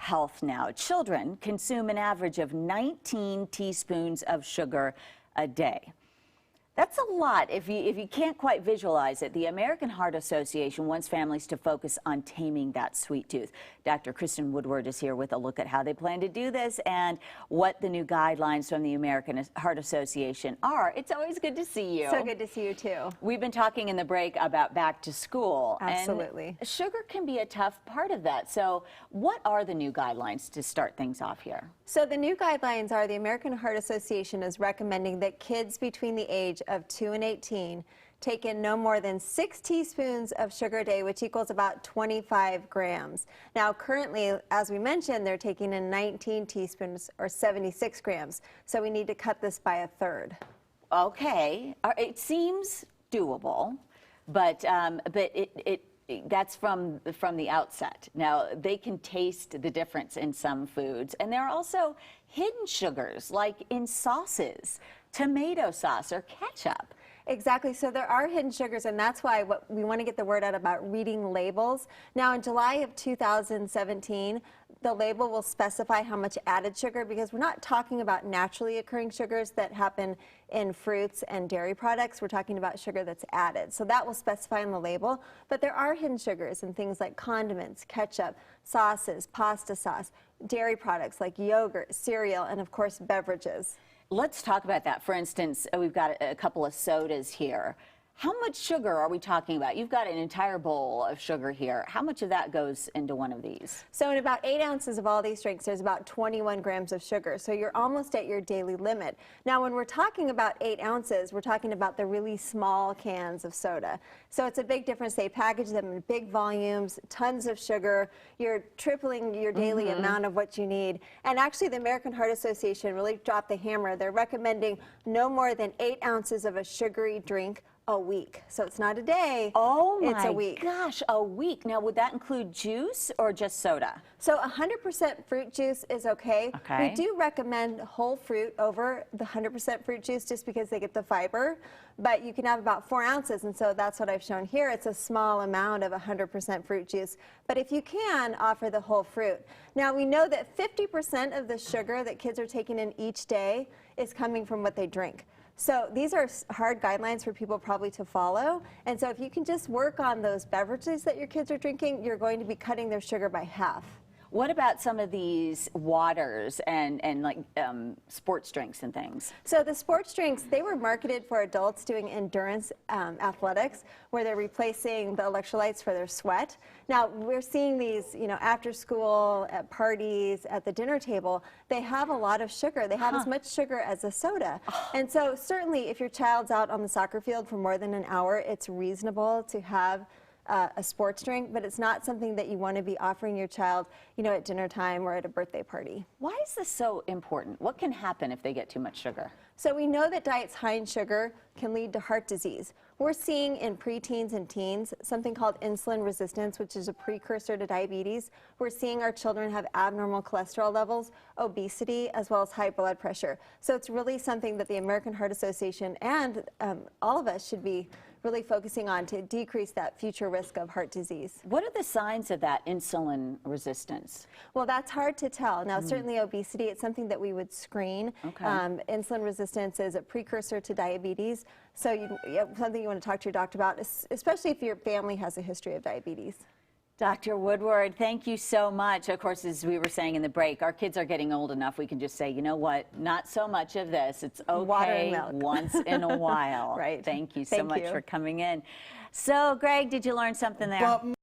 health now. Children consume an average of 19 teaspoons of sugar a day. That's a lot if you can't quite visualize it. The American Heart Association wants families to focus on taming that sweet tooth. Dr. Kristen Woodward is here with a look at how they plan to do this and what the new guidelines from the American Heart Association are. It's always good to see you. So good to see you too. We've been talking in the break about back to school. Absolutely. And sugar can be a tough part of that. So what are the new guidelines to start things off here? So the new guidelines are the American Heart Association is recommending that kids between the age of 2 and 18 take in no more than 6 teaspoons of sugar a day, which equals about 25 grams. Now, currently, as we mentioned, they're taking in 19 teaspoons or 76 grams. So we need to cut this by a third. Okay, it seems doable, but that's from the outset. Now, they can taste the difference in some foods, and there are also hidden sugars, like in sauces, tomato sauce or ketchup. Exactly. So there are hidden sugars, and that's why we want to get the word out about reading labels. Now, in July of 2017, the label will specify how much added sugar, because we're not talking about naturally occurring sugars that happen in fruits and dairy products. We're talking about sugar that's added. So that will specify on the label. But there are hidden sugars in things like condiments, ketchup, sauces, pasta sauce, dairy products like yogurt, cereal, and of course beverages. Let's talk about that. For instance, we've got a couple of sodas here. How much sugar are we talking about? You've got an entire bowl of sugar here. How much of that goes into one of these? So in about 8 ounces of all these drinks, there's about 21 grams of sugar. So you're almost at your daily limit. Now, when we're talking about 8 ounces, we're talking about the really small cans of soda. So it's a big difference. They package them in big volumes, tons of sugar. You're tripling your daily amount of what you need. And actually, the American Heart Association really dropped the hammer. They're recommending no more than 8 ounces of a sugary drink a week. So it's not a day. Oh it's a week. Gosh, a week. Now, would that include juice or just soda? So 100% fruit juice is okay. Okay. We do recommend whole fruit over the 100% fruit juice just because they get the fiber, but you can have about 4 ounces, and so that's what I've shown here. It's a small amount of 100% fruit juice, but if you can, offer the whole fruit. Now, we know that 50% of the sugar that kids are taking in each day is coming from what they drink. So these are hard guidelines for people probably to follow. And so if you can just work on those beverages that your kids are drinking, you're going to be cutting their sugar by half. What about some of these waters and like sports drinks and things? So the sports drinks, they were marketed for adults doing endurance athletics, where they're replacing the electrolytes for their sweat. Now, we're seeing these, after school, at parties, at the dinner table, they have a lot of sugar. They have as much sugar as a soda. And so certainly if your child's out on the soccer field for more than an hour, it's reasonable to have a sports drink, but it's not something that you want to be offering your child, at dinner time or at a birthday party. Why is this so important? What can happen if they get too much sugar? So we know that diets high in sugar can lead to heart disease. We're seeing in preteens and teens something called insulin resistance, which is a precursor to diabetes. We're seeing our children have abnormal cholesterol levels, obesity, as well as high blood pressure. So it's really something that the American Heart Association and all of us should be really focusing on to decrease that future risk of heart disease. What are the signs of that insulin resistance? Well, that's hard to tell. Now, certainly obesity, it's something that we would screen. Okay. Insulin resistance is a precursor to diabetes, so something you want to talk to your doctor about, especially if your family has a history of diabetes. Dr. Woodward, thank you so much. Of course, as we were saying in the break, our kids are getting old enough we can just say, you know what, not so much of this. It's okay. Water and milk. Once in a while. Right. Thank you so much for coming in. So, Greg, did you learn something there? Well,